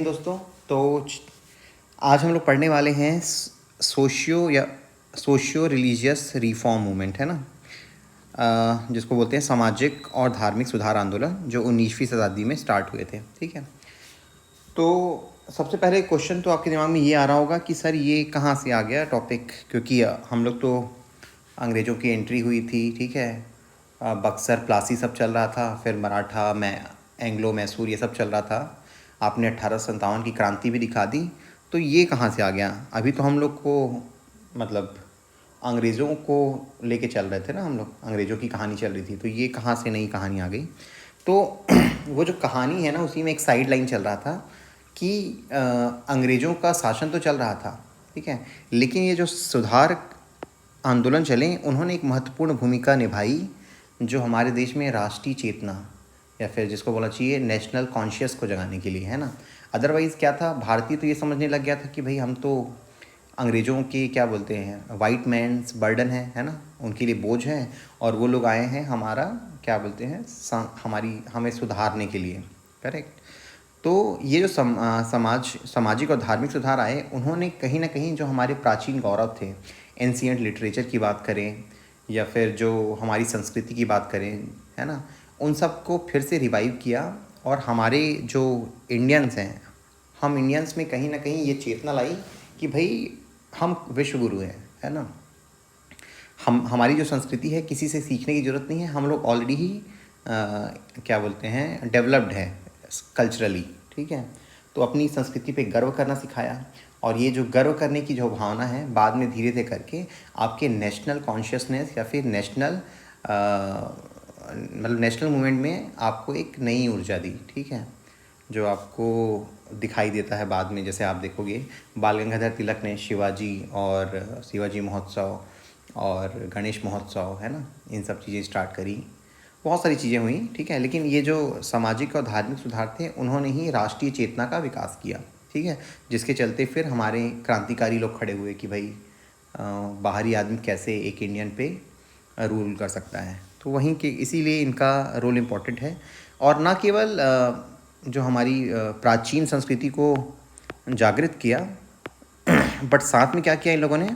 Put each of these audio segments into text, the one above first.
दोस्तों। आज हम लोग पढ़ने वाले हैं सोशियो रिलीजियस रिफॉर्म मूवमेंट, है ना। जिसको बोलते हैं सामाजिक और धार्मिक सुधार आंदोलन, जो 19वीं शताब्दी में स्टार्ट हुए थे। ठीक है, तो सबसे पहले क्वेश्चन तो आपके दिमाग में ये आ रहा होगा कि सर ये कहाँ से आ गया टॉपिक, क्योंकि हम लोग तो अंग्रेज़ों की एंट्री हुई थी, ठीक है। बक्सर प्लासी सब चल रहा था, फिर मराठा एंग्लो मैसूर ये सब चल रहा था। आपने 1857 की क्रांति भी दिखा दी, तो ये कहाँ से आ गया। अभी तो हम लोग को मतलब अंग्रेज़ों को लेके चल रहे थे ना, हम लोग अंग्रेज़ों की कहानी चल रही थी, तो ये कहाँ से नई कहानी आ गई। तो वो जो कहानी है ना, उसी में एक साइड लाइन चल रहा था कि अंग्रेज़ों का शासन तो चल रहा था, ठीक है, लेकिन ये जो सुधार आंदोलन चले, उन्होंने एक महत्वपूर्ण भूमिका निभाई जो हमारे देश में राष्ट्रीय चेतना, या फिर जिसको बोला चाहिए नेशनल कॉन्शियस को जगाने के लिए, है ना। अदरवाइज़ क्या था, भारतीय तो ये समझने लग गया था कि भाई हम तो अंग्रेज़ों के क्या बोलते हैं वाइट मैन्स बर्डन है ना, उनके लिए बोझ है, और वो लोग आए हैं हमारा क्या बोलते हैं हमें सुधारने के लिए। करेक्ट। तो ये जो सामाजिक और धार्मिक सुधार आए, उन्होंने कहीं ना कहीं जो हमारे प्राचीन गौरव थे, एंशिएंट लिटरेचर की बात करें या फिर जो हमारी संस्कृति की बात करें, है ना, उन सब को फिर से रिवाइव किया। और हमारे जो इंडियंस हैं, हम इंडियंस में कहीं ना कहीं ये चेतना लाई कि भाई हम विश्व गुरु हैं, है ना। हमारी जो संस्कृति है, किसी से सीखने की ज़रूरत नहीं है, हम लोग ऑलरेडी ही क्या बोलते हैं डेवलप्ड है कल्चरली, ठीक है। तो अपनी संस्कृति पे गर्व करना सिखाया, और ये जो गर्व करने की जो भावना है, बाद में धीरे धीरे करके आपके नेशनल कॉन्शियसनेस या फिर नेशनल मूवमेंट में आपको एक नई ऊर्जा दी, ठीक है, जो आपको दिखाई देता है बाद में। जैसे आप देखोगे बाल गंगाधर तिलक ने शिवाजी महोत्सव और गणेश महोत्सव, है ना, इन सब चीज़ें स्टार्ट करी, बहुत सारी चीज़ें हुई, ठीक है। लेकिन ये जो सामाजिक और धार्मिक सुधार थे, उन्होंने ही राष्ट्रीय चेतना का विकास किया, ठीक है, जिसके चलते फिर हमारे क्रांतिकारी लोग खड़े हुए कि भाई बाहरी आदमी कैसे एक इंडियन पे रूल कर सकता है। तो वहीं के इसीलिए इनका रोल इम्पोर्टेंट है, और ना केवल जो हमारी प्राचीन संस्कृति को जागृत किया, बट साथ में क्या किया इन लोगों ने,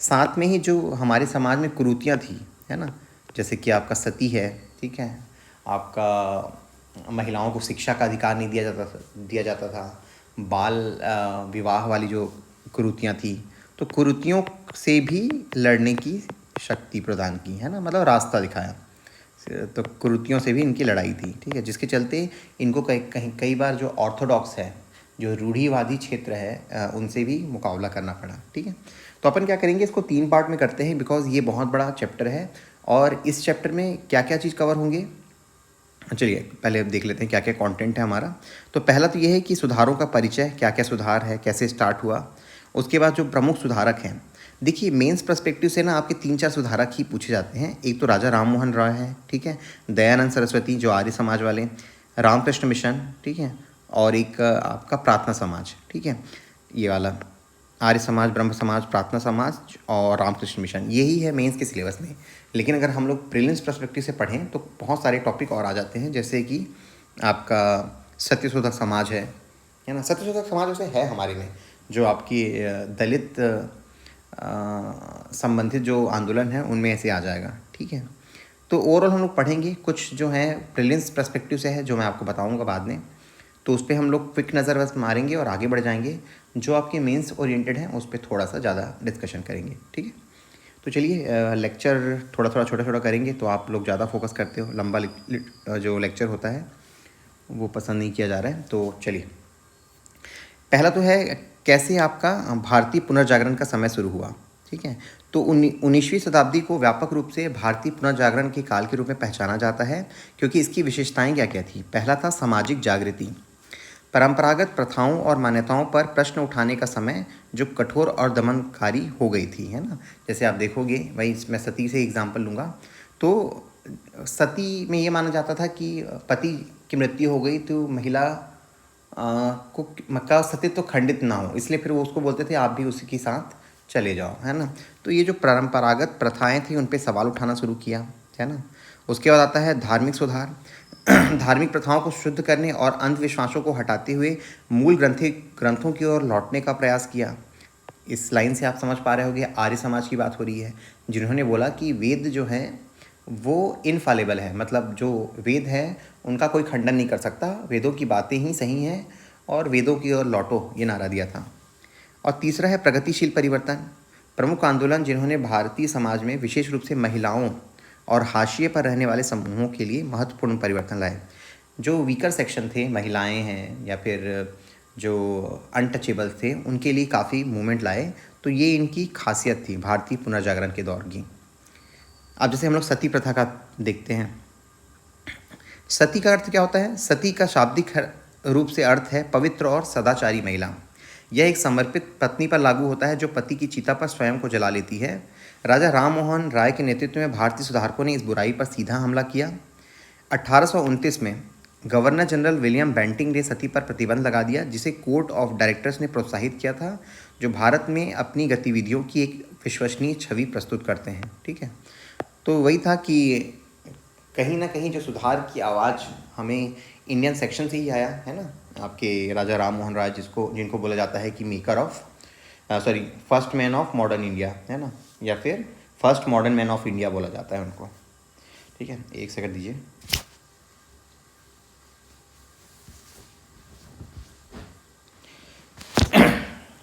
साथ में ही जो हमारे समाज में कुरीतियाँ थी, है ना, जैसे कि आपका सती है, ठीक है, आपका महिलाओं को शिक्षा का अधिकार नहीं दिया जाता था, बाल विवाह वाली जो कुरीतियाँ थी, तो कुरीतियों से भी लड़ने की शक्ति प्रदान की, है ना, मतलब रास्ता दिखाया। तो कुरीतियों से भी इनकी लड़ाई थी, ठीक है, जिसके चलते इनको कई बार जो ऑर्थोडॉक्स है, जो रूढ़िवादी क्षेत्र है, उनसे भी मुकाबला करना पड़ा, ठीक है। तो अपन क्या करेंगे, इसको 3 पार्ट में करते हैं, बिकॉज ये बहुत बड़ा चैप्टर है, और इस चैप्टर में क्या क्या चीज़ कवर होंगे, चलिए पहले देख लेते हैं क्या क्या कंटेंट है हमारा। तो पहला तो ये है कि सुधारों का परिचय, क्या क्या सुधार है, कैसे स्टार्ट हुआ। उसके बाद जो प्रमुख सुधारक हैं, देखिए मेंस पर्सपेक्टिव से ना आपके 3-4 सुधारक ही पूछे जाते हैं। एक तो राजा राम मोहन रॉय है, ठीक है, दयानंद सरस्वती जो आर्य समाज वाले, रामकृष्ण मिशन, ठीक है, और एक आपका प्रार्थना समाज, ठीक है, ये वाला आर्य समाज, ब्रह्म समाज, प्रार्थना समाज और रामकृष्ण मिशन, यही है मेंस के सिलेबस में। लेकिन अगर हम लोग प्रीलिम्स पर्सपेक्टिव से पढ़ें तो बहुत सारे टॉपिक और आ जाते हैं, जैसे कि आपका सत्यशोधक समाज है ना। सत्यशोधक समाज वैसे है हमारे में, जो आपकी दलित संबंधित जो आंदोलन है उनमें ऐसे आ जाएगा, ठीक है। तो ओवरऑल हम लोग पढ़ेंगे, कुछ जो है प्रीलिम्स पर्सपेक्टिव से है, जो मैं आपको बताऊंगा बाद में, तो उस पर हम लोग क्विक नज़र बस मारेंगे और आगे बढ़ जाएंगे। जो आपके मेंस ओरिएंटेड हैं उस पर थोड़ा सा ज़्यादा डिस्कशन करेंगे, ठीक है। तो चलिए लेक्चर थोड़ा थोड़ा छोटा छोटा करेंगे, तो आप लोग ज़्यादा फोकस करते हो, लंबा जो लेक्चर होता है वो पसंद नहीं किया जा रहा है। तो चलिए, पहला तो है कैसे आपका भारतीय पुनर्जागरण का समय शुरू हुआ, ठीक है। तो 19वीं शताब्दी को व्यापक रूप से भारतीय पुनर्जागरण के काल के रूप में पहचाना जाता है, क्योंकि इसकी विशेषताएं क्या क्या थी। पहला था सामाजिक जागृति, परंपरागत प्रथाओं और मान्यताओं पर प्रश्न उठाने का समय जो कठोर और दमनकारी हो गई थी, है ना। जैसे आप देखोगे, वही मैं सती से एग्जांपल लूँगा, तो सती में ये माना जाता था कि पति की मृत्यु हो गई तो महिला को का सतीत्व तो खंडित ना हो, इसलिए फिर वो उसको बोलते थे आप भी उसी के साथ चले जाओ, है ना। तो ये जो परंपरागत प्रथाएं थी उन पे सवाल उठाना शुरू किया, है ना। उसके बाद आता है धार्मिक सुधार। धार्मिक प्रथाओं को शुद्ध करने और अंधविश्वासों को हटाते हुए मूल ग्रंथों की ओर लौटने का प्रयास किया। इस लाइन से आप समझ पा रहे होंगे आर्य समाज की बात हो रही है, जिन्होंने बोला कि वेद जो है वो इनफालेबल है, मतलब जो वेद है उनका कोई खंडन नहीं कर सकता, वेदों की बातें ही सही हैं और वेदों की ओर लौटो, ये नारा दिया था। और तीसरा है प्रगतिशील परिवर्तन। प्रमुख आंदोलन जिन्होंने भारतीय समाज में विशेष रूप से महिलाओं और हाशिए पर रहने वाले समूहों के लिए महत्वपूर्ण परिवर्तन लाए। जो वीकर सेक्शन थे, महिलाएं हैं या फिर जो अनटचेबल थे, उनके लिए काफ़ी मूवमेंट लाए। तो ये इनकी खासियत थी भारतीय पुनर्जागरण के दौर की। अब जैसे हम लोग सती प्रथा का देखते हैं। सती का अर्थ क्या होता है? सती का शाब्दिक रूप से अर्थ है पवित्र और सदाचारी महिला। यह एक समर्पित पत्नी पर लागू होता है जो पति की चिता पर स्वयं को जला लेती है। राजा राम मोहन राय के नेतृत्व में भारतीय सुधारकों ने इस बुराई पर सीधा हमला किया। 1829 में गवर्नर जनरल विलियम बेंटिंग ने सती पर प्रतिबंध लगा दिया, जिसे कोर्ट ऑफ डायरेक्टर्स ने प्रोत्साहित किया था, जो भारत में अपनी गतिविधियों की एक विश्वसनीय छवि प्रस्तुत करते हैं। ठीक है, तो वही था कि कहीं ना कहीं जो सुधार की आवाज़ हमें इंडियन सेक्शन से ही आया है ना। आपके राजा राम मोहन राय जिनको बोला जाता है कि maker of first man of modern India, है ना, या फिर first modern man of India बोला जाता है उनको। ठीक है, एक सेकंड दीजिए।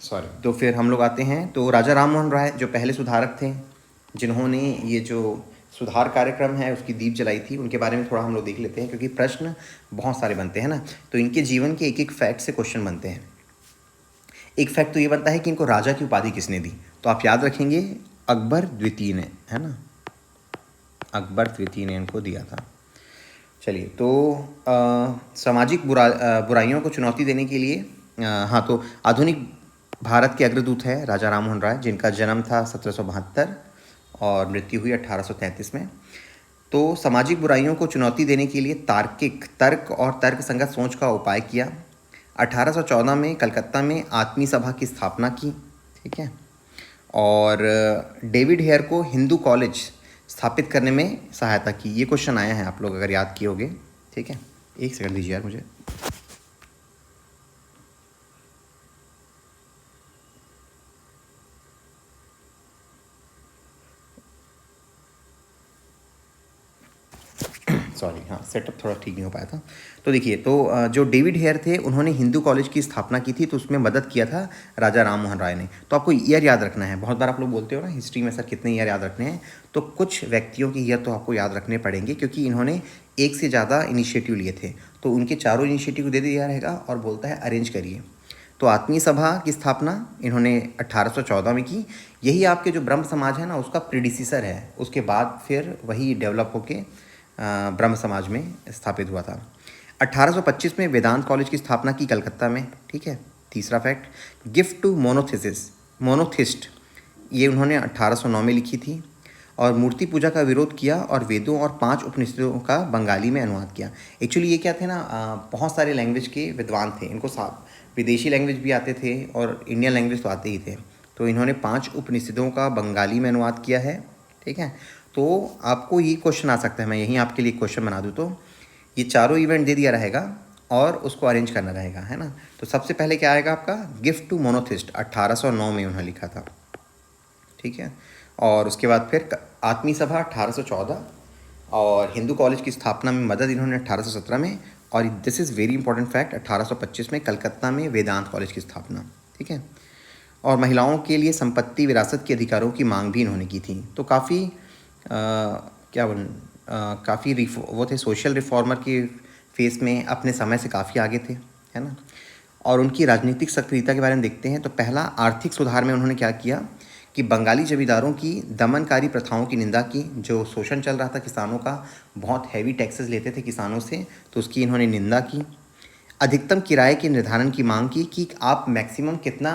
सॉरी। तो फिर हम लोग आते हैं, तो राजा राम मोहन राय जो पहले सुधारक थे, जिन्होंने ये जो सुधार कार्यक्रम है उसकी दीप जलाई थी, उनके बारे में थोड़ा हम लोग देख लेते हैं, क्योंकि प्रश्न बहुत सारे बनते हैं ना। तो इनके जीवन के एक एक फैक्ट से क्वेश्चन बनते हैं। एक फैक्ट तो ये बनता है कि इनको राजा की उपाधि किसने दी, तो आप याद रखेंगे अकबर द्वितीय ने, है ना, अकबर द्वितीय ने इनको दिया था। चलिए, तो सामाजिक बुराइयों को चुनौती देने के लिए हाँ, तो आधुनिक भारत के अग्रदूत है राजा राम मोहन राय, जिनका जन्म था 1772 और मृत्यु हुई 1833 में। तो सामाजिक बुराइयों को चुनौती देने के लिए तार्किक तर्क और तर्कसंगत सोच का उपाय किया। 1814 में कलकत्ता में आत्मीय सभा की स्थापना की। ठीक है, और डेविड हेयर को हिंदू कॉलेज स्थापित करने में सहायता की। ये क्वेश्चन आया है, आप लोग अगर याद किए होंगे। ठीक है, एक सेकंड दीजिए यार मुझे। सॉरी, हाँ, सेटअप थोड़ा ठीक नहीं हो पाया था। तो देखिए, तो जो डेविड हेयर थे उन्होंने हिंदू कॉलेज की स्थापना की थी, तो उसमें मदद किया था राजा राम मोहन राय ने। तो आपको ईयर याद रखना है। बहुत बार आप लोग बोलते हो ना हिस्ट्री में सर कितने ईयर याद रखने हैं, तो कुछ व्यक्तियों के ईयर तो आपको याद रखने पड़ेंगे, क्योंकि इन्होंने एक से ज़्यादा इनिशिएटिव लिए थे। तो उनके चारों इनिशिएटिव दे दिया रहेगा और बोलता है अरेंज करिए। तो आत्मीय सभा की स्थापना इन्होंने 1814 में की। यही आपके जो ब्रह्म समाज है ना, उसका प्रीडिसीसर है। उसके बाद फिर वही डेवलप होके ब्रह्म समाज में स्थापित हुआ था। 1825 में वेदांत कॉलेज की स्थापना की कलकत्ता में। ठीक है, तीसरा फैक्ट, गिफ्ट टू मोनोथिस्ट, ये उन्होंने 1809 में लिखी थी। और मूर्ति पूजा का विरोध किया और वेदों और 5 उपनिषदों का बंगाली में अनुवाद किया। एक्चुअली ये क्या थे ना, बहुत सारे लैंग्वेज के विद्वान थे, इनको विदेशी लैंग्वेज भी आते थे और इंडियन लैंग्वेज तो आते ही थे। तो इन्होंने 5 उपनिषदों का बंगाली में अनुवाद किया है। ठीक है, तो आपको ये क्वेश्चन आ सकता है, मैं यहीं आपके लिए क्वेश्चन बना दूँ तो ये चारों इवेंट दे दिया रहेगा और उसको अरेंज करना रहेगा, है ना। तो सबसे पहले क्या आएगा आपका, गिफ्ट टू मोनोथिस्ट, 1809 में उन्होंने लिखा था। ठीक है, और उसके बाद फिर आत्मीय सभा 1814 और हिंदू कॉलेज की स्थापना में मदद इन्होंने 1817 में। और this is very important fact, 1825 में कलकत्ता में वेदांत कॉलेज की स्थापना। ठीक है, और महिलाओं के लिए संपत्ति विरासत के अधिकारों की मांग भी इन्होंने की थी। तो काफ़ी काफ़ी वो थे, सोशल रिफॉर्मर के फेस में अपने समय से काफ़ी आगे थे, है ना। और उनकी राजनीतिक सक्रियता के बारे में देखते हैं, तो पहला आर्थिक सुधार में उन्होंने क्या किया कि बंगाली जमींदारों की दमनकारी प्रथाओं की निंदा की। जो शोषण चल रहा था किसानों का, बहुत हैवी टैक्सेस लेते थे किसानों से, तो उसकी इन्होंने निंदा की। अधिकतम किराए के निर्धारण की मांग की कि आप मैक्सिमम कितना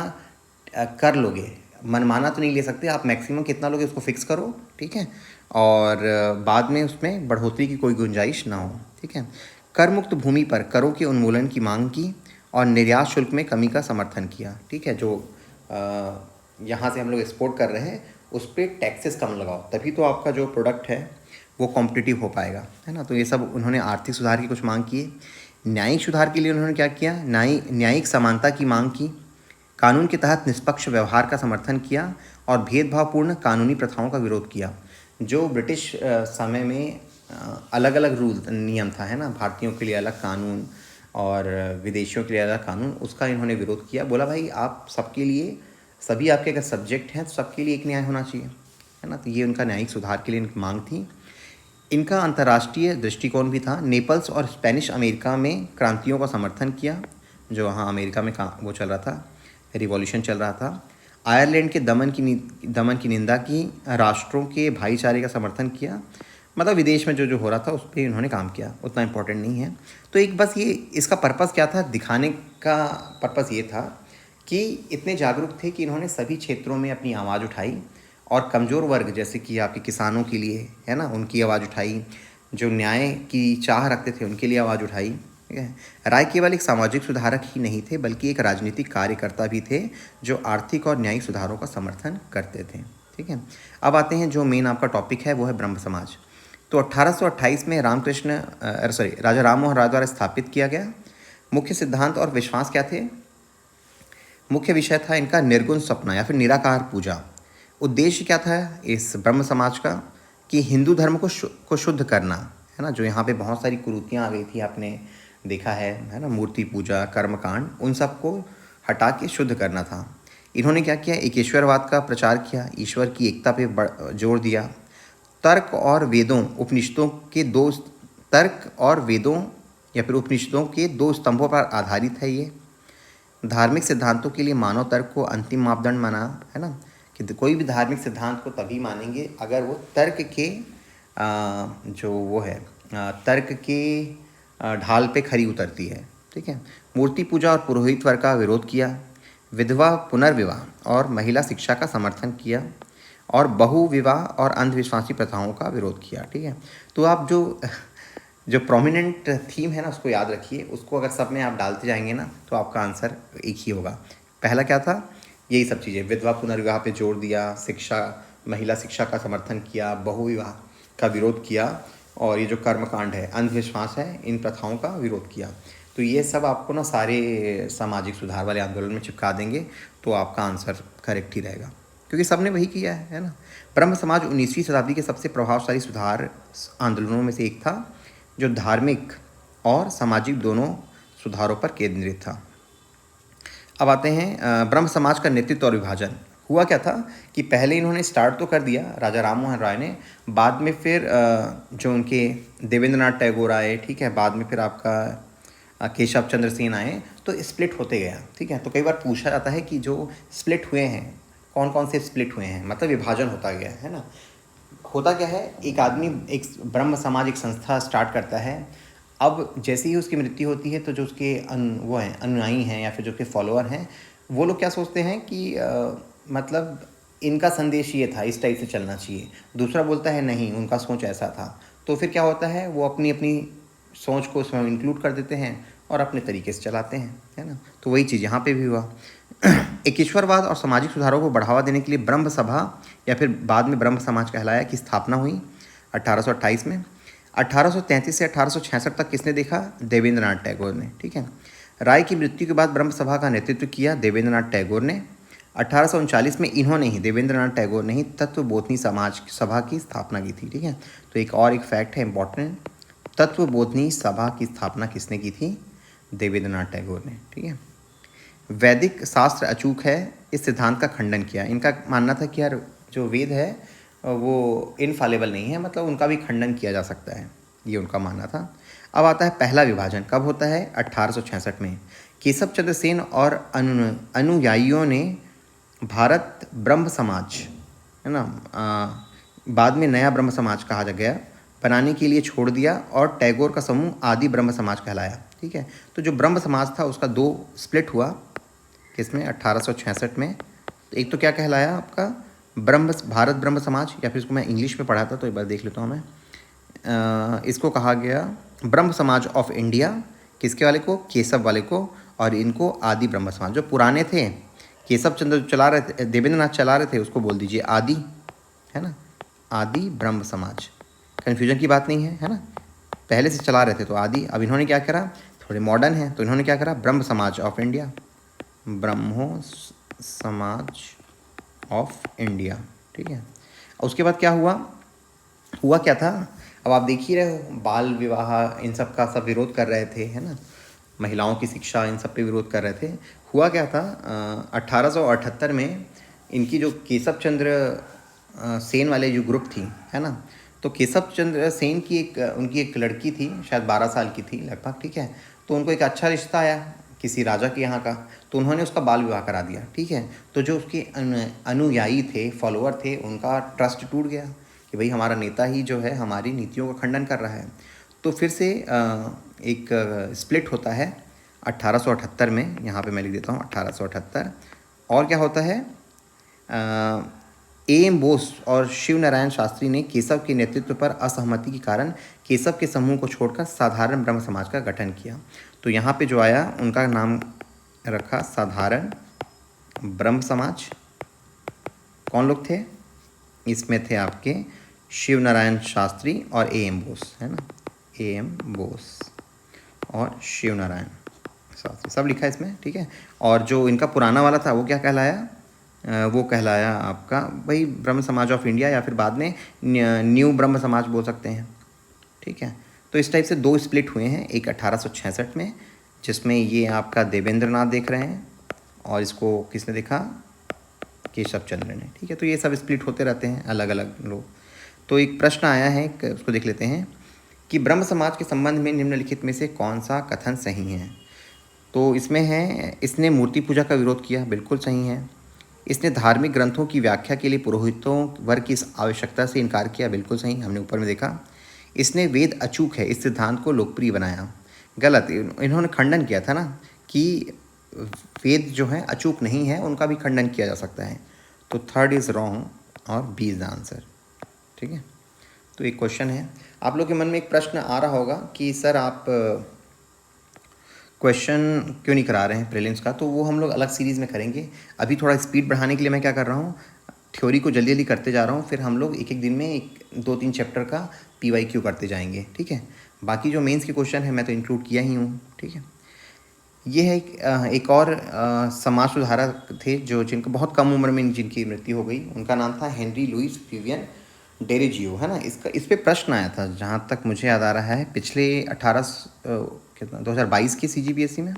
कर लोगे, मनमाना तो नहीं ले सकते, आप मैक्सिमम कितना लोगे उसको फिक्स करो। ठीक है, और बाद में उसमें बढ़ोतरी की कोई गुंजाइश ना हो। ठीक है, कर मुक्त भूमि पर करों के उन्मूलन की मांग की और निर्यात शुल्क में कमी का समर्थन किया। ठीक है, जो यहाँ से हम लोग एक्सपोर्ट कर रहे हैं उस पर टैक्सेस कम लगाओ, तभी तो आपका जो प्रोडक्ट है वो कॉम्पिटिटिव हो पाएगा, है ना। तो ये सब उन्होंने आर्थिक सुधार की कुछ मांग किए। न्यायिक सुधार के लिए उन्होंने क्या किया, न्यायिक समानता की मांग की, कानून के तहत निष्पक्ष व्यवहार का समर्थन किया और भेदभावपूर्ण कानूनी प्रथाओं का विरोध किया। जो ब्रिटिश समय में अलग अलग रूल नियम था, है ना, भारतीयों के लिए अलग कानून और विदेशियों के लिए अलग कानून, उसका इन्होंने विरोध किया। बोला भाई आप सबके लिए, सभी आपके अगर सब्जेक्ट हैं तो सबके लिए एक न्याय होना चाहिए, है ना। तो ये उनका न्यायिक सुधार के लिए इनकी मांग थी। इनका अंतर्राष्ट्रीय दृष्टिकोण भी था। नेपल्स और स्पेनिश अमेरिका में क्रांतियों का समर्थन किया, जो वहाँ अमेरिका में वो चल रहा था, रिवॉल्यूशन चल रहा था। आयरलैंड के दमन की निंदा की, राष्ट्रों के भाईचारे का समर्थन किया। मतलब विदेश में जो जो हो रहा था उस पर इन्होंने काम किया, उतना इम्पोर्टेंट नहीं है। तो एक बस ये इसका पर्पज़ क्या था, दिखाने का पर्पज़ ये था कि इतने जागरूक थे कि इन्होंने सभी क्षेत्रों में अपनी आवाज़ उठाई और कमज़ोर वर्ग जैसे कि आपके किसानों के लिए, है ना, उनकी आवाज़ उठाई। जो न्याय की चाह रखते थे उनके लिए आवाज़ उठाई, ठीक है। राय केवल एक सामाजिक सुधारक ही नहीं थे बल्कि एक राजनीतिक कार्यकर्ता भी थे जो आर्थिक और न्यायिक सुधारों का समर्थन करते थे, ठीक है। अब आते हैं जो मेन आपका टॉपिक है वो है ब्रह्म समाज। तो 1828 में राजा राम मोहन राय द्वारा स्थापित किया गया। मुख्य सिद्धांत और विश्वास क्या थे, मुख्य विषय था इनका निर्गुण सपना या फिर निराकार पूजा। उद्देश्य क्या था इस ब्रह्म समाज का, कि हिंदू धर्म को शुद्ध करना, है ना। जो यहाँ पे बहुत सारी कुरीतियाँ आ गई थी, आपने देखा है ना, मूर्ति पूजा, कर्मकांड, उन सबको हटा के शुद्ध करना था। इन्होंने क्या किया, एक ईश्वरवाद का प्रचार किया, ईश्वर की एकता पे जोर दिया। तर्क और वेदों या फिर उपनिषदों के दो स्तंभों पर आधारित है ये। धार्मिक सिद्धांतों के लिए मानव तर्क को अंतिम मापदंड माना, है ना, कि कोई भी धार्मिक सिद्धांत को तभी मानेंगे अगर वो तर्क के तर्क के ढाल पे खरी उतरती है, ठीक है। मूर्ति पूजा और पुरोहित वर्ग का विरोध किया। विधवा पुनर्विवाह और महिला शिक्षा का समर्थन किया और बहुविवाह और अंधविश्वासी प्रथाओं का विरोध किया, ठीक है। तो आप जो प्रोमिनेंट थीम है ना उसको याद रखिए, उसको अगर सब में आप डालते जाएंगे ना तो आपका आंसर एक ही होगा। पहला क्या था, यही सब चीज़ें, विधवा पुनर्विवाह पे जोर दिया, महिला शिक्षा का समर्थन किया, बहुविवाह का विरोध किया और ये जो कर्मकांड है, अंधविश्वास है, इन प्रथाओं का विरोध किया। तो ये सब आपको ना सारे सामाजिक सुधार वाले आंदोलन में चिपका देंगे तो आपका आंसर करेक्ट ही रहेगा, क्योंकि सबने वही किया है ना। ब्रह्म समाज 19वीं शताब्दी के सबसे प्रभावशाली सुधार आंदोलनों में से एक था, जो धार्मिक और सामाजिक दोनों सुधारों पर केंद्रित था। अब आते हैं ब्रह्म समाज का नेतृत्व और विभाजन। हुआ क्या था कि पहले इन्होंने स्टार्ट तो कर दिया राजा राम मोहन राय ने, बाद में फिर जो उनके देवेंद्रनाथ टैगोर आए, ठीक है, बाद में फिर आपका केशव चंद्र सेन आए, तो स्प्लिट होते गया, ठीक है। तो कई बार पूछा जाता है कि जो स्प्लिट हुए हैं कौन कौन से स्प्लिट हुए हैं, मतलब विभाजन होता गया, है ना। होता क्या है, एक आदमी एक ब्रह्म समाज एक संस्था स्टार्ट करता है, अब जैसे ही उसकी मृत्यु होती है तो जो उसके अनुयायी हैं या फिर जो उसके फॉलोअर हैं, वो लोग क्या सोचते हैं कि मतलब इनका संदेश ये था, इस टाइप से चलना चाहिए। दूसरा बोलता है नहीं, उनका सोच ऐसा था। तो फिर क्या होता है, वो अपनी अपनी सोच को उसमें इंक्लूड कर देते हैं और अपने तरीके से चलाते हैं, है ना। तो वही चीज़ यहाँ पे भी हुआ। एक ईश्वरवाद और सामाजिक सुधारों को बढ़ावा देने के लिए ब्रह्म सभा या फिर बाद में ब्रह्म समाज कहलाया की स्थापना हुई 1828 में। 1833 से 1866 तक किसने देखा, देवेंद्रनाथ टैगोर ने, ठीक है। राय की मृत्यु के बाद ब्रह्म सभा का नेतृत्व किया देवेंद्रनाथ टैगोर ने। 1839 में इन्होंने ही, देवेंद्रनाथ टैगोर ने ही तत्वबोधनी समाज सभा की स्थापना की थी, ठीक है। तो एक और एक फैक्ट है इंपॉर्टेंट, तत्वबोधनी सभा की स्थापना किसने की थी, देवेंद्रनाथ टैगोर ने, ठीक है। वैदिक शास्त्र अचूक है, इस सिद्धांत का खंडन किया। इनका मानना था कि यार जो वेद है वो इनफॉलेबल नहीं है, मतलब उनका भी खंडन किया जा सकता है, ये उनका मानना था। अब आता है पहला विभाजन, कब होता है, 1866 में। केशव चंद्र सेन और अनुयायियों ने भारत ब्रह्म समाज, है ना, बाद में नया ब्रह्म समाज कहा गया, बनाने के लिए छोड़ दिया और टैगोर का समूह आदि ब्रह्म समाज कहलाया, ठीक है। तो जो ब्रह्म समाज था उसका दो स्प्लिट हुआ, किसमें, 1866 में। तो एक तो क्या कहलाया आपका भारत ब्रह्म समाज, या फिर इसको मैं इंग्लिश में पढ़ा था तो एक बार देख लेता हूँ मैं। इसको कहा गया ब्रह्म समाज ऑफ इंडिया, किसके वाले को, केशव वाले को, और इनको आदि ब्रह्म समाज। जो पुराने थे, केशव चंद्र चला रहे थे, देवेंद्रनाथ चला रहे थे, उसको बोल दीजिए आदि, है ना, आदि ब्रह्म समाज, कन्फ्यूजन की बात नहीं है ना। पहले से चला रहे थे तो आदि, अब इन्होंने क्या करा, थोड़े मॉडर्न हैं तो इन्होंने क्या करा, ब्रह्म समाज ऑफ इंडिया, ब्रह्मो समाज ऑफ इंडिया। ठीक है, उसके बाद क्या हुआ, हुआ क्या था, अब आप देख ही रहे हो, बाल विवाह इन सब का सब विरोध कर रहे थे, है ना, महिलाओं की शिक्षा इन सब पे विरोध कर रहे थे। हुआ क्या था, 1878 में इनकी जो केशव चंद्र सेन वाले जो ग्रुप थी, है ना, तो केशव चंद्र सेन की उनकी एक लड़की थी, शायद 12 साल की थी लगभग, ठीक है, तो उनको एक अच्छा रिश्ता आया किसी राजा के यहाँ का, तो उन्होंने उसका बाल विवाह करा दिया। ठीक है, तो जो उसके अनुयायी थे, फॉलोअर थे, उनका ट्रस्ट टूट गया कि भाई हमारा नेता ही जो है हमारी नीतियों का खंडन कर रहा है। तो फिर से एक स्प्लिट होता है 1878 में, यहाँ पे मैं लिख देता हूँ 1878। और क्या होता है, ए एम बोस और शिव नारायण शास्त्री ने केशव के नेतृत्व पर असहमति के कारण केशव के समूह को छोड़कर साधारण ब्रह्म समाज का गठन किया। तो यहाँ पे जो आया उनका नाम रखा साधारण ब्रह्म समाज। कौन लोग थे इसमें, थे आपके शिव नारायण शास्त्री और ए एम बोस, है ना, ए एम बोस और शिव नारायण शास्त्री, सब लिखा है इसमें। ठीक है, और जो इनका पुराना वाला था वो क्या कहलाया, वो कहलाया आपका भाई ब्रह्म समाज ऑफ इंडिया, या फिर बाद में न्यू ब्रह्म समाज बोल सकते हैं। ठीक है, तो इस टाइप से दो स्प्लिट हुए हैं, एक 1866 में जिसमें ये आपका देवेंद्र नाथ देख रहे हैं, और इसको किसने देखा, केशव चंद्र ने। ठीक है, तो ये सब स्प्लिट होते रहते हैं अलग अलग लोग। तो एक प्रश्न आया है, उसको देख लेते हैं कि ब्रह्म समाज के संबंध में निम्नलिखित में से कौन सा कथन सही है। तो इसमें है, इसने मूर्ति पूजा का विरोध किया, बिल्कुल सही है। इसने धार्मिक ग्रंथों की व्याख्या के लिए पुरोहितों वर्ग की इस आवश्यकता से इनकार किया, बिल्कुल सही, हमने ऊपर में देखा। इसने वेद अचूक है इस सिद्धांत को लोकप्रिय बनाया, गलत, इन्होंने खंडन किया था ना कि वेद जो है अचूक नहीं है, उनका भी खंडन किया जा सकता है। तो थर्ड इज़ रॉन्ग और बी इज़ द आंसर। ठीक है, तो एक क्वेश्चन है, आप लोग के मन में एक प्रश्न आ रहा होगा कि सर आप क्वेश्चन क्यों नहीं करा रहे हैं प्रीलिम्स का, तो वो हम लोग अलग सीरीज़ में करेंगे। अभी थोड़ा स्पीड बढ़ाने के लिए मैं क्या कर रहा हूँ, थ्योरी को जल्दी जल्दी करते जा रहा हूँ, फिर हम लोग एक एक दिन में एक 2-3 चैप्टर का PYQ करते जाएंगे। ठीक है, बाकी जो मेंस के क्वेश्चन है मैं तो इंक्लूड किया ही हूँ। ठीक है, ये है एक और समाज सुधारक थे जो जिनका बहुत कम उम्र में जिनकी मृत्यु हो गई, उनका नाम था हेनरी लुइस विवियन डेरेजियो, है ना। इसका इस पे प्रश्न आया था जहाँ तक मुझे याद आ रहा है, पिछले 2022 की CGPSC में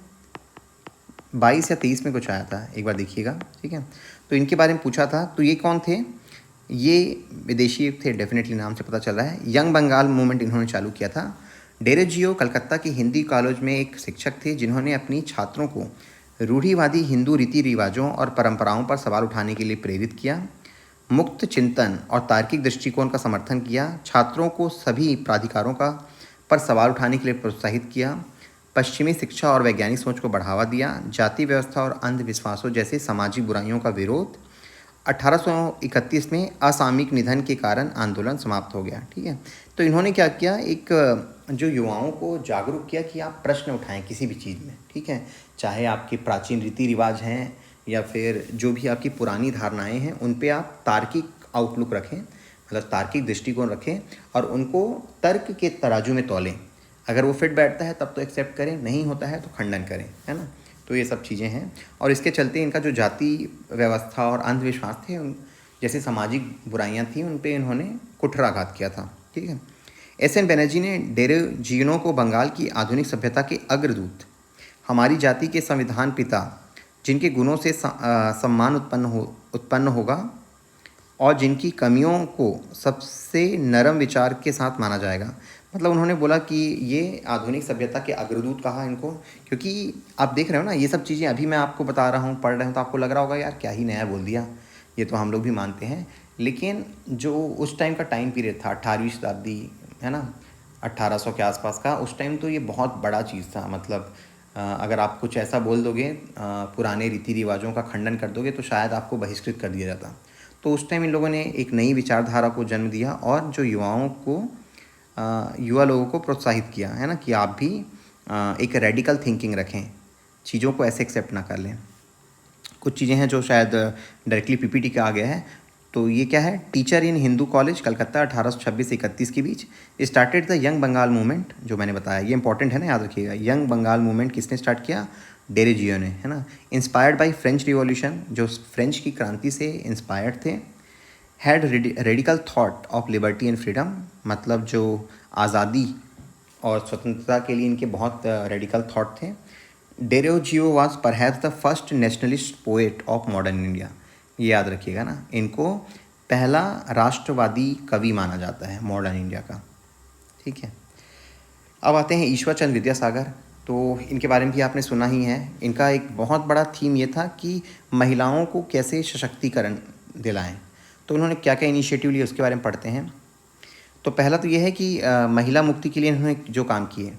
22 या 23 में कुछ आया था, एक बार देखिएगा। ठीक है, तो इनके बारे में पूछा था। तो ये कौन थे, ये विदेशी थे डेफिनेटली, नाम से पता चल रहा है। यंग बंगाल मूवमेंट इन्होंने चालू किया था। डेरेजियो कलकत्ता के हिंदी कॉलेज में एक शिक्षक थे जिन्होंने अपनी छात्रों को रूढ़िवादी हिंदू रीति रिवाजों और परंपराओं पर सवाल उठाने के लिए प्रेरित किया, मुक्त चिंतन और तार्किक दृष्टिकोण का समर्थन किया, छात्रों को सभी प्राधिकारों का पर सवाल उठाने के लिए प्रोत्साहित किया, पश्चिमी शिक्षा और वैज्ञानिक सोच को बढ़ावा दिया, जाति व्यवस्था और अंधविश्वासों जैसे सामाजिक बुराइयों का विरोध। 1831 में असामयिक निधन के कारण आंदोलन समाप्त हो गया। ठीक है, तो इन्होंने क्या किया, एक जो युवाओं को जागरूक किया कि आप प्रश्न उठाएं किसी भी चीज़ में। ठीक है, चाहे आपके प्राचीन रीति रिवाज हैं या फिर जो भी आपकी पुरानी धारणाएं हैं, उन पे आप तार्किक आउटलुक रखें, मतलब तार्किक दृष्टिकोण रखें और उनको तर्क के तराजू में तौलें। अगर वो फिट बैठता है तब तो एक्सेप्ट करें, नहीं होता है तो खंडन करें, है ना। तो ये सब चीज़ें हैं, और इसके चलते इनका जो जाति व्यवस्था और अंधविश्वास थे, उन जैसे सामाजिक बुराइयां थी, उन पे इन्होंने कुठाराघात किया था। ठीक है, SN बनर्जी ने डेरेजियो को बंगाल की आधुनिक सभ्यता के अग्रदूत, हमारी जाति के संविधान पिता, जिनके गुणों से सम्मान उत्पन्न होगा और जिनकी कमियों को सबसे नरम विचार के साथ माना जाएगा। मतलब उन्होंने बोला कि ये आधुनिक सभ्यता के अग्रदूत कहा इनको, क्योंकि आप देख रहे हो ना, ये सब चीज़ें अभी मैं आपको बता रहा हूँ, पढ़ रहे हो तो आपको लग रहा होगा यार क्या ही नया बोल दिया, ये तो हम लोग भी मानते हैं। लेकिन जो उस टाइम का टाइम पीरियड था, 18वीं शताब्दी, है ना, 1800 के आसपास का, उस टाइम तो ये बहुत बड़ा चीज़ था। मतलब अगर आप कुछ ऐसा बोल दोगे, पुराने रीति रिवाजों का खंडन कर दोगे, तो शायद आपको बहिष्कृत कर दिया जाता। तो उस टाइम इन लोगों ने एक नई विचारधारा को जन्म दिया और जो युवा लोगों को प्रोत्साहित किया, है ना, कि आप भी एक रेडिकल थिंकिंग रखें, चीज़ों को ऐसे एक्सेप्ट ना कर लें। कुछ चीज़ें हैं जो शायद डायरेक्टली PPT के आ गया है, तो ये क्या है, teacher in Hindu college Calcutta 1826 से 31 के बीच। Started the young Bengal movement, जो मैंने बताया ये इंपॉर्टेंट है ना, याद रखिएगा। यंग बंगाल मूवमेंट किसने स्टार्ट किया, डेरेजियो ने, है ना। इंस्पायर्ड बाय फ्रेंच रिवॉल्यूशन, जो फ्रेंच की क्रांति से इंस्पायर्ड थे। Had radical thought of liberty and freedom, मतलब जो आज़ादी और स्वतंत्रता के लिए इनके बहुत रेडिकल थॉट थे। Derozio was perhaps the first nationalist poet of modern India, ये याद रखिएगा ना, इनको पहला राष्ट्रवादी कवि माना जाता है मॉडर्न इंडिया का, ठीक है। अब आते हैं ईश्वर चंद्र विद्यासागर, तो इनके बारे में भी आपने सुना ही है। इनका एक बहुत बड़ा थीम ये था कि महिलाओं को कैसे सशक्तिकरण दिलाएं, तो उन्होंने क्या क्या इनिशिएटिव लिए उसके बारे में पढ़ते हैं। तो पहला तो ये है कि महिला मुक्ति के लिए इन्होंने जो काम किए,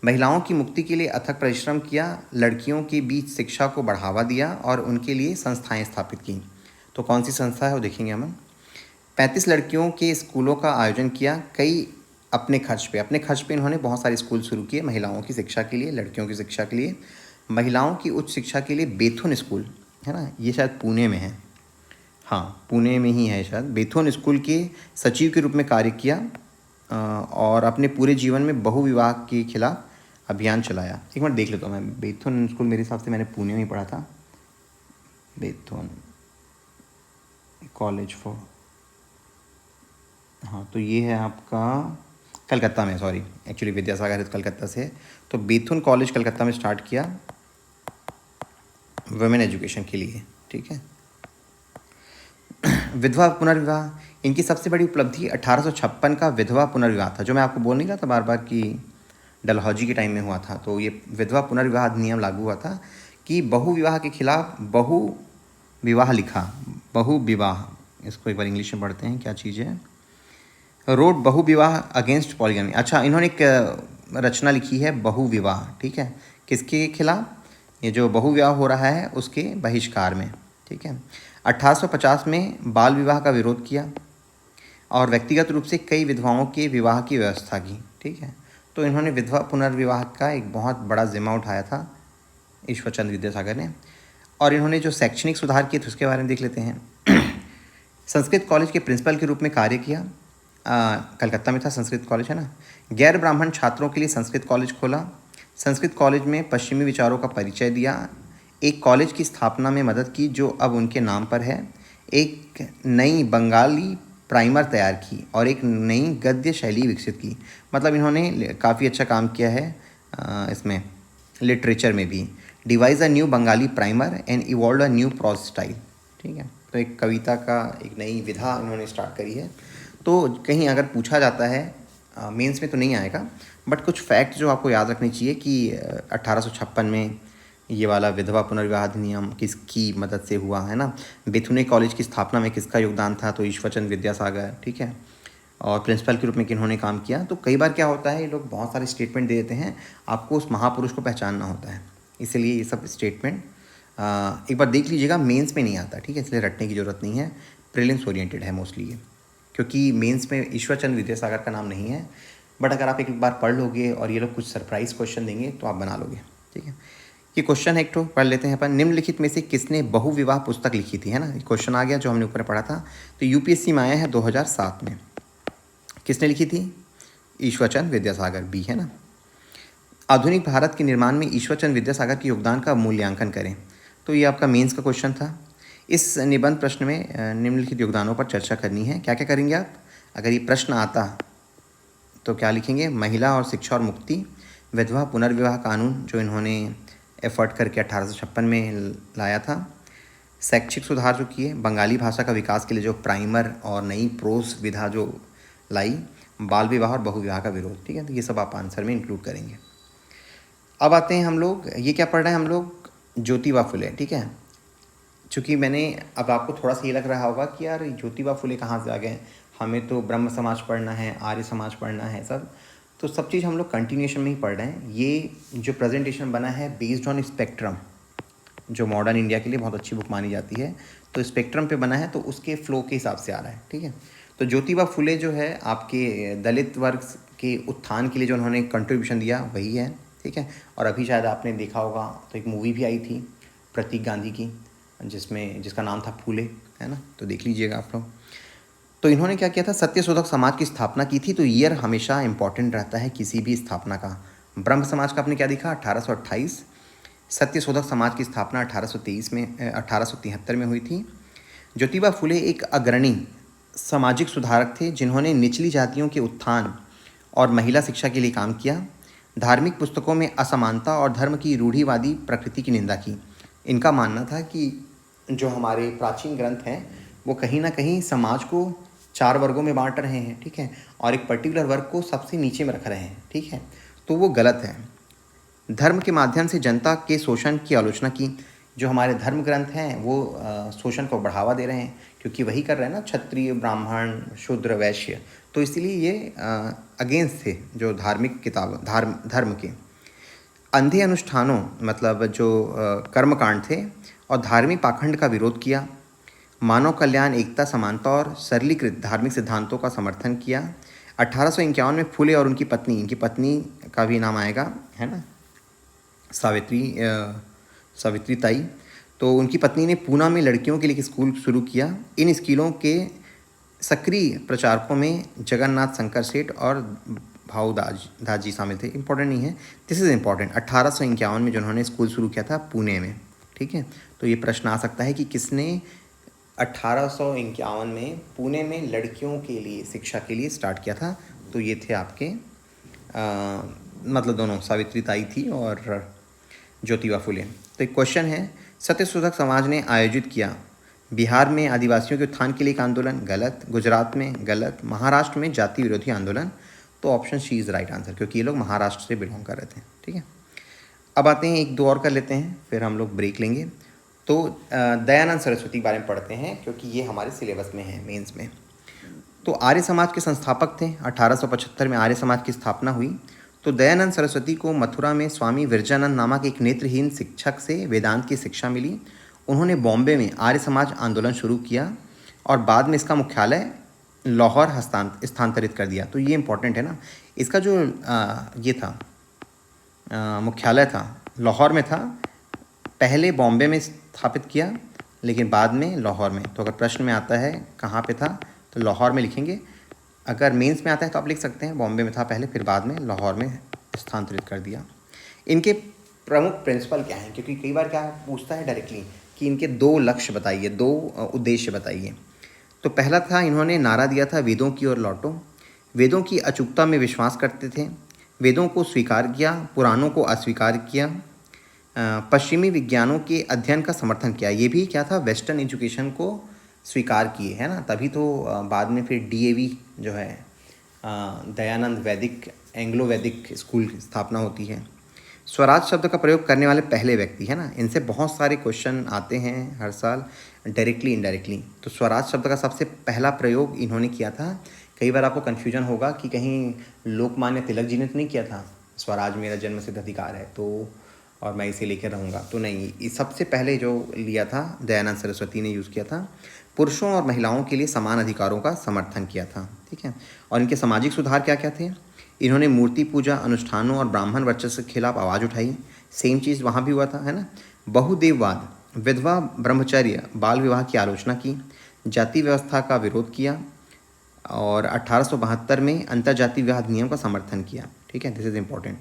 महिलाओं की मुक्ति के लिए अथक परिश्रम किया, लड़कियों के बीच शिक्षा को बढ़ावा दिया और उनके लिए संस्थाएं स्थापित की। तो कौन सी संस्था है वो देखेंगे हम। 35 लड़कियों के स्कूलों का आयोजन किया, कई अपने खर्च पे इन्होंने बहुत सारे स्कूल शुरू किए महिलाओं की शिक्षा के लिए, लड़कियों की शिक्षा के लिए। महिलाओं की उच्च शिक्षा के लिए बेथुन स्कूल, है ना, ये शायद पुणे में है, हाँ पुणे में ही है शायद। बेथुन स्कूल के सचिव के रूप में कार्य किया और अपने पूरे जीवन में बहुविवाह के खिलाफ अभियान चलाया। एक मिनट देख लेता हूँ मैं, बेथुन स्कूल मेरे हिसाब से मैंने पुणे में ही पढ़ा था, बेथुन कॉलेज फॉर, हाँ तो ये है आपका कलकत्ता में, सॉरी एक्चुअली विद्यासागर है कलकत्ता से। तो बेथुन कॉलेज कलकत्ता में स्टार्ट किया वुमेन एजुकेशन के लिए, ठीक है। विधवा पुनर्विवाह, इनकी सबसे बड़ी उपलब्धि 1856 का विधवा पुनर्विवाह था, जो मैं आपको बोल नहीं रहा था बार बार कि डलहौजी के टाइम में हुआ था। तो ये विधवा पुनर्विवाह अधिनियम लागू हुआ था कि बहु विवाह के खिलाफ बहु विवाह लिखा, बहु विवाह, इसको एक बार इंग्लिश में पढ़ते हैं क्या चीज़ है, रोड बहु विवाह अगेंस्ट पॉलीगमी। अच्छा, इन्होंने एक रचना लिखी है बहु विवाह, ठीक है, किसके खिलाफ, ये जो बहु विवाह हो रहा है उसके बहिष्कार में, ठीक है। 1850 में बाल विवाह का विरोध किया और व्यक्तिगत रूप से कई विधवाओं के विवाह की व्यवस्था की, ठीक है। तो इन्होंने विधवा पुनर्विवाह का एक बहुत बड़ा जिम्मा उठाया था ईश्वर चंद्र विद्यासागर ने। और इन्होंने जो शैक्षणिक सुधार किए थे उसके बारे में देख लेते हैं। संस्कृत कॉलेज के प्रिंसिपल के रूप में कार्य किया, कलकत्ता में था संस्कृत कॉलेज, है ना। गैर ब्राह्मण छात्रों के लिए संस्कृत कॉलेज खोला, संस्कृत कॉलेज में पश्चिमी विचारों का परिचय दिया, एक कॉलेज की स्थापना में मदद की जो अब उनके नाम पर है, एक नई बंगाली प्राइमर तैयार की और एक नई गद्य शैली विकसित की। मतलब इन्होंने काफ़ी अच्छा काम किया है इसमें लिटरेचर में भी। Devise a new Bengali primer and evolve a new prose style, ठीक है। तो एक कविता का एक नई विधा इन्होंने स्टार्ट करी है। तो कहीं अगर पूछा जाता है मेंस में तो नहीं आएगा, बट कुछ फैक्ट जो आपको याद रखनी चाहिए कि 1856 में ये वाला विधवा पुनर्विवाह अधिनियम किसकी मदद से हुआ, है ना। बेथुने कॉलेज की स्थापना में किसका योगदान था, तो ईश्वरचंद्र विद्यासागर, ठीक है। और प्रिंसिपल के रूप में किन्होंने काम किया। तो कई बार क्या होता है, ये लोग बहुत सारे स्टेटमेंट दे देते हैं, आपको उस महापुरुष को पहचानना होता है, इसलिए ये सब स्टेटमेंट एक बार देख लीजिएगा। मेंस में नहीं आता, ठीक है, इसलिए रटने की ज़रूरत नहीं है, प्रीलिम्स ओरिएंटेड है मोस्टली ये, क्योंकि मेंस में ईश्वरचंद्र विद्यासागर का नाम नहीं है। बट अगर आप एक बार पढ़ लोगे और ये लोग कुछ सरप्राइज क्वेश्चन देंगे तो आप बना लोगे, ठीक है। ये क्वेश्चन है एक तो पढ़ लेते हैं अपन। निम्नलिखित में से किसने बहुविवाह पुस्तक लिखी थी, है ना, क्वेश्चन आ गया जो हमने ऊपर पढ़ा था। तो यूपीएससी में आया है 2007 में, किसने लिखी थी, ईश्वरचंद्र विद्यासागर, बी, है ना। आधुनिक भारत के निर्माण में ईश्वरचंद्र विद्यासागर के योगदान का मूल्यांकन करें। तो ये आपका मेंस का क्वेश्चन था। इस निबंध प्रश्न में निम्नलिखित योगदानों पर चर्चा करनी है। क्या क्या करेंगे आप, अगर ये प्रश्न आता तो क्या लिखेंगे, महिला और शिक्षा और मुक्ति, विधवा पुनर्विवाह कानून जो इन्होंने एफर्ट करके 1856 में लाया था, शैक्षिक सुधार जो किए, बंगाली भाषा का विकास के लिए जो प्राइमर और नई प्रोस विधा जो लाई, बाल विवाह और बहुविवाह का विरोध, ठीक है। तो ये सब आप आंसर में इंक्लूड करेंगे। अब आते हैं हम लोग, ये क्या पढ़ रहे हैं हम लोग, ज्योतिबा फुले, ठीक है। चूँकि मैंने, अब आपको थोड़ा सा ये लग रहा होगा कि यार ज्योतिबा फुले कहाँ से आ गए, हमें तो ब्रह्म समाज पढ़ना है, आर्य समाज पढ़ना है, सब चीज़ हम लोग कंटिन्यूएशन में ही पढ़ रहे हैं। ये जो प्रेजेंटेशन बना है बेस्ड ऑन स्पेक्ट्रम, जो मॉडर्न इंडिया के लिए बहुत अच्छी बुक मानी जाती है, तो स्पेक्ट्रम पे बना है, तो उसके फ्लो के हिसाब से आ रहा है, ठीक है। तो ज्योतिबा फुले जो है आपके दलित वर्ग के उत्थान के लिए जो उन्होंने कंट्रीब्यूशन दिया वही है, ठीक है। और अभी शायद आपने देखा होगा तो एक मूवी भी आई थी प्रतीक गांधी की, जिसका नाम था फूले, है ना, तो देख लीजिएगा आप लोग। तो इन्होंने क्या किया था, सत्यशोधक समाज की स्थापना की थी। तो ईयर हमेशा इंपॉर्टेंट रहता है किसी भी स्थापना का। ब्रह्म समाज का आपने क्या देखा, 1828। सत्यशोधक समाज की स्थापना 1823 में 1873 में हुई थी। ज्योतिबा फुले एक अग्रणी सामाजिक सुधारक थे जिन्होंने निचली जातियों के उत्थान और महिला शिक्षा के लिए काम किया। धार्मिक पुस्तकों में असमानता और धर्म की रूढ़िवादी प्रकृति की निंदा की। इनका मानना था कि जो हमारे प्राचीन ग्रंथ हैं वो कहीं ना कहीं समाज को 4 वर्गों में बांट रहे हैं, ठीक है, और एक पर्टिकुलर वर्ग को सबसे नीचे में रख रहे हैं, ठीक है, तो वो गलत है। धर्म के माध्यम से जनता के शोषण की आलोचना की। जो हमारे धर्म ग्रंथ हैं वो शोषण को बढ़ावा दे रहे हैं, क्योंकि वही कर रहे हैं ना, क्षत्रिय ब्राह्मण शूद्र वैश्य, तो इसलिए ये अगेंस्ट थे जो धार्मिक किताब धर्म के। अंधे अनुष्ठानों मतलब जो कर्मकांड थे और धार्मिक पाखंड का विरोध किया। मानव कल्याण, एकता, समानता और सरलीकृत धार्मिक सिद्धांतों का समर्थन किया। 1851 में फुले और इनकी पत्नी का भी नाम आएगा, है ना, सावित्री ताई। तो उनकी पत्नी ने पूना में लड़कियों के लिए एक स्कूल शुरू किया। इन स्कूलों के सक्रिय प्रचारकों में जगन्नाथ शंकर सेठ और भाऊ दाजी शामिल थे। इंपॉर्टेंट नहीं है, दिस इज़ इंपॉर्टेंट। 1851 में जिन्होंने स्कूल शुरू किया था पुणे में, ठीक है। तो ये प्रश्न आ सकता है कि किसने 1851 में पुणे में लड़कियों के लिए शिक्षा के लिए स्टार्ट किया था। तो ये थे आपके मतलब दोनों, सावित्री ताई थी और ज्योतिबा फुले। तो एक क्वेश्चन है, सत्यशोधक समाज ने आयोजित किया बिहार में आदिवासियों के उत्थान के लिए एक आंदोलन, गलत। गुजरात में, गलत। महाराष्ट्र में जाति विरोधी आंदोलन, तो option C is right answer, क्योंकि ये लोग महाराष्ट्र से बिलोंग कर रहे थे, ठीक है। अब आते हैं, एक दो और कर लेते हैं फिर हम लोग ब्रेक लेंगे। तो दयानंद सरस्वती के बारे में पढ़ते हैं, क्योंकि ये हमारे सिलेबस में है, मेंस में। तो आर्य समाज के संस्थापक थे। 1875 में आर्य समाज की स्थापना हुई। तो दयानंद सरस्वती को मथुरा में स्वामी विरजानंद नामक एक नेत्रहीन शिक्षक से वेदांत की शिक्षा मिली। उन्होंने बॉम्बे में आर्य समाज आंदोलन शुरू किया और बाद में इसका मुख्यालय लाहौर स्थानांतरित कर दिया। तो ये इंपॉर्टेंट है ना, इसका जो ये था मुख्यालय था लाहौर में था, पहले बॉम्बे में स्थापित किया लेकिन बाद में लाहौर में। तो अगर प्रश्न में आता है कहाँ पे था तो लाहौर में लिखेंगे। अगर मेंस में आता है तो आप लिख सकते हैं बॉम्बे में था पहले, फिर बाद में लाहौर में स्थानांतरित कर दिया। इनके प्रमुख प्रिंसिपल क्या हैं, क्योंकि कई बार क्या पूछता है डायरेक्टली कि इनके 2 लक्ष्य बताइए, 2 उद्देश्य बताइए। तो पहला था, इन्होंने नारा दिया था वेदों की ओर लौटो। वेदों की अचूकता में विश्वास करते थे, वेदों को स्वीकार किया, पुराणों को अस्वीकार किया, पश्चिमी विज्ञानों के अध्ययन का समर्थन किया। ये भी क्या था, वेस्टर्न एजुकेशन को स्वीकार किए, है ना, तभी तो बाद में फिर DAV जो है दयानंद वैदिक एंग्लो वैदिक स्कूल की स्थापना होती है। स्वराज शब्द का प्रयोग करने वाले पहले व्यक्ति, है ना, इनसे बहुत सारे क्वेश्चन आते हैं हर साल, डायरेक्टली इनडायरेक्टली। तो स्वराज शब्द का सबसे पहला प्रयोग इन्होंने किया था। कई बार आपको कन्फ्यूजन होगा कि कहीं लोकमान्य तिलक जी ने तो नहीं किया था, स्वराज मेरा जन्मसिद्ध अधिकार है तो और मैं इसे लेकर रहूँगा, तो नहीं, इस सबसे पहले जो लिया था दयानंद सरस्वती ने यूज़ किया था। पुरुषों और महिलाओं के लिए समान अधिकारों का समर्थन किया था, ठीक है। और इनके सामाजिक सुधार क्या क्या थे, इन्होंने मूर्ति पूजा अनुष्ठानों और ब्राह्मण वर्चस्व के खिलाफ आवाज़ उठाई। सेम चीज़ वहाँ भी हुआ था, है ना। बहुदेववाद, विधवा ब्रह्मचर्य, बाल विवाह की आलोचना की, जाति व्यवस्था का विरोध किया और 1872 में अंतर्जातीय विवाह अधिनियम का समर्थन किया, ठीक है, this is important.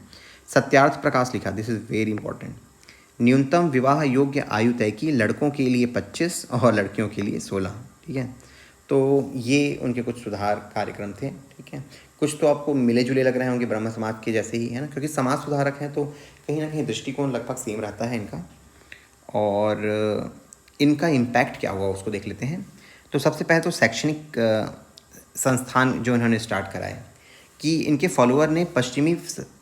Satyarth Prakash लिखा, दिस इज़ वेरी इंपॉर्टेंट। न्यूनतम विवाह योग्य आयु तय की, लड़कों के लिए 25 और लड़कियों के लिए 16, ठीक है। तो ये उनके कुछ सुधार कार्यक्रम थे, ठीक है। कुछ तो आपको मिले जुले लग रहे होंगे ब्रह्म समाज के जैसे ही, है ना, क्योंकि समाज सुधारक हैं तो कहीं ना कहीं दृष्टिकोण लगभग सेम रहता है इनका। और इनका इम्पैक्ट क्या हुआ उसको देख लेते हैं। तो सबसे पहले तो शैक्षणिक संस्थान जो इन्होंने स्टार्ट कराए कि इनके फॉलोअर ने पश्चिमी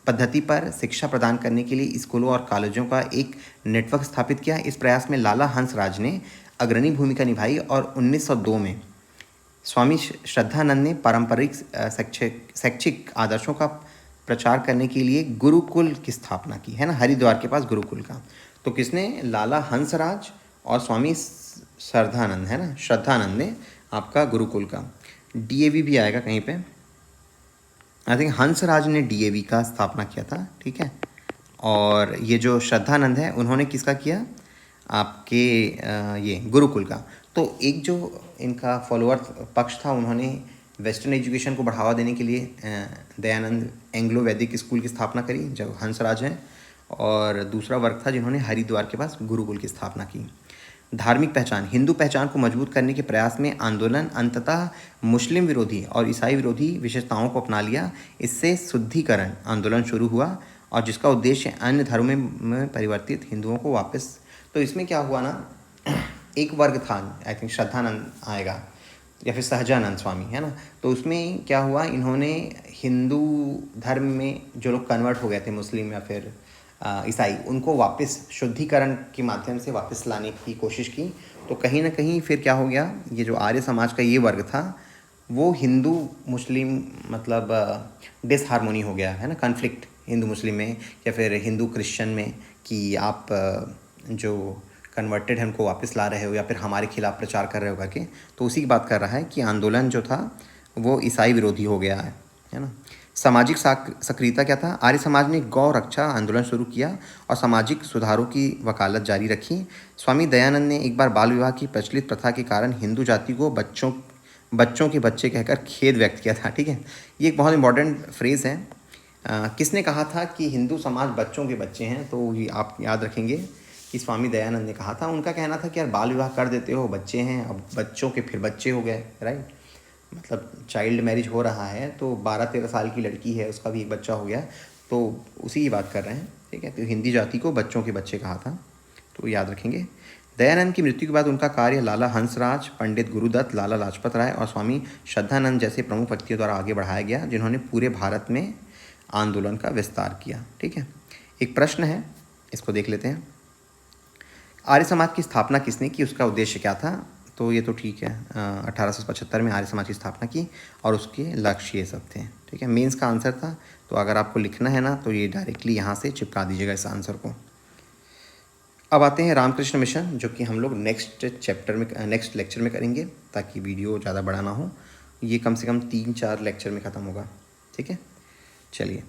पद्धति पर शिक्षा प्रदान करने के लिए स्कूलों और कॉलेजों का एक नेटवर्क स्थापित किया। इस प्रयास में लाला हंसराज ने अग्रणी भूमिका निभाई और 1902 में स्वामी श्रद्धानंद ने पारंपरिक शैक्षिक आदर्शों का प्रचार करने के लिए गुरुकुल की स्थापना की, है ना, हरिद्वार के पास गुरुकुल का। तो किसने, लाला हंसराज और स्वामी श्रद्धानंद, है ना, श्रद्धानंद ने आपका गुरुकुल का। DAV भी आएगा कहीं पे, आई थिंक हंसराज ने DAV का स्थापना किया था, ठीक है। और ये जो श्रद्धानंद है उन्होंने किसका किया, आपके ये गुरुकुल का। तो एक जो इनका फॉलोअर पक्ष था, उन्होंने वेस्टर्न एजुकेशन को बढ़ावा देने के लिए दयानंद एंग्लो वैदिक स्कूल की स्थापना करी, जो हंसराज हैं। और दूसरा वर्ग था जिन्होंने हरिद्वार के पास गुरुकुल की स्थापना की। धार्मिक पहचान, हिंदू पहचान को मजबूत करने के प्रयास में आंदोलन अंततः मुस्लिम विरोधी और ईसाई विरोधी विशेषताओं को अपना लिया। इससे शुद्धिकरण आंदोलन शुरू हुआ और जिसका उद्देश्य अन्य धर्मों में परिवर्तित हिंदुओं को वापस। तो इसमें क्या हुआ ना, एक वर्ग था, आई थिंक श्रद्धानंद आएगा या फिर सहजानंद स्वामी, है ना। तो उसमें क्या हुआ, इन्होंने हिंदू धर्म में जो लोग कन्वर्ट हो गए थे, मुस्लिम या फिर ईसाई, उनको वापस शुद्धिकरण के माध्यम से वापस लाने की कोशिश की। तो कहीं ना कहीं फिर क्या हो गया, ये जो आर्य समाज का ये वर्ग था, वो हिंदू मुस्लिम मतलब डिसहार्मोनी हो गया, है ना, कन्फ्लिक्ट हिंदू मुस्लिम में या फिर हिंदू क्रिश्चियन में, कि आप जो कन्वर्टेड हैं उनको वापस ला रहे हो या फिर हमारे खिलाफ प्रचार कर रहे हो करके। तो उसी की बात कर रहा है कि आंदोलन जो था वो ईसाई विरोधी हो गया है ना। सामाजिक सक्रियता क्या था, आर्य समाज ने गौ रक्षा आंदोलन शुरू किया और सामाजिक सुधारों की वकालत जारी रखी। स्वामी दयानंद ने एक बार बाल विवाह की प्रचलित प्रथा के कारण हिंदू जाति को बच्चों के बच्चे कहकर खेद व्यक्त किया था। ठीक है, ये एक बहुत इंपॉर्टेंट फ्रेज़ है। किसने कहा था कि हिंदू समाज बच्चों के बच्चे हैं, तो ये आप याद रखेंगे कि स्वामी दयानंद ने कहा था। उनका कहना था कि यार बाल विवाह कर देते हो, बच्चे हैं, अब बच्चों के फिर बच्चे हो गए, राइट। मतलब चाइल्ड मैरिज हो रहा है, तो 12-13 साल की लड़की है, उसका भी एक बच्चा हो गया, तो उसी की बात कर रहे हैं। ठीक है, तो हिंदी जाति को बच्चों के बच्चे कहा था, तो याद रखेंगे। दयानंद की मृत्यु के बाद उनका कार्य लाला हंसराज, पंडित गुरुदत्त, लाला लाजपत राय और स्वामी श्रद्धानंद जैसे प्रमुख व्यक्तियों द्वारा आगे बढ़ाया गया, जिन्होंने पूरे भारत में आंदोलन का विस्तार किया। ठीक है, एक प्रश्न है, इसको देख लेते हैं। आर्य समाज की स्थापना किसने की, उसका उद्देश्य क्या था? तो ये तो ठीक है, 1875 में आर्य समाज की स्थापना की और उसके लक्ष्य ये सब थे। ठीक है, मेंस का आंसर था, तो अगर आपको लिखना है ना तो ये डायरेक्टली यहाँ से चिपका दीजिएगा इस आंसर को। अब आते हैं रामकृष्ण मिशन, जो कि हम लोग नेक्स्ट लेक्चर में करेंगे, ताकि वीडियो ज़्यादा बड़ा ना हो। ये कम से कम 3-4 लेक्चर में ख़त्म होगा। ठीक है, चलिए।